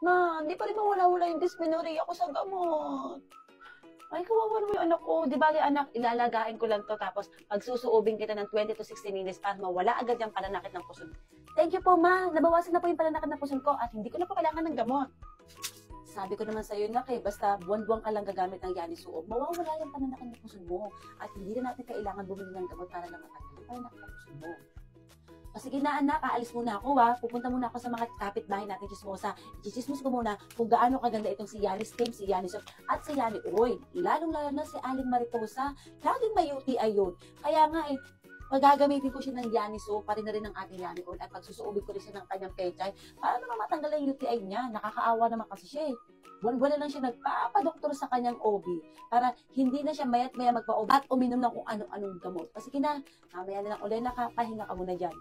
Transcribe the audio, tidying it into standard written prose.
Ma, hindi pa rin mawala-wala yung dysmenorrhea ko sa gamot. Ay, kawawa naman yung anak ko. Di ba, anak, ilalagain ko lang to tapos pagsusuubin kita ng 20 to 60 minutes para mawala agad yung pananakit ng puson. Thank you po, ma. Nabawasan na po yung pananakit ng puson ko at hindi ko na po kailangan ng gamot. Sabi ko naman sa'yo, nak, basta buwan-buwan ka lang gagamit ng Yani Suob, mawawala yung pananakit ng puson mo. At hindi na natin kailangan bumili ng gamot para lang matanggal yung pananakit ng puson mo. O sige na anak, aalis muna ako ha. Pupunta muna ako sa mga kapitbahay natin chismosa. Ichismis ko muna kung gaano kaganda itong si Yani Stem, si Yani Soap, at si Yani Uy. Lalong-lalo na si Aling Mariposa. Laging may UTI yun. Kaya nga magagamitin ko siya ng Yani Soap, pa rin na rin ng ating Yani Oil, at pagsusuubin ko rin siya ng kanyang pechay para naman matanggal yung UTI niya. Nakakaawa naman kasi siya Buwan-buwan na lang siya nagpapadoktor sa kanyang OB para hindi na siya mayat maya magpa-OB at uminom ng kung anong-anong gamot. Kasi mamaya na lang ulit nakapahinga ka muna dyan.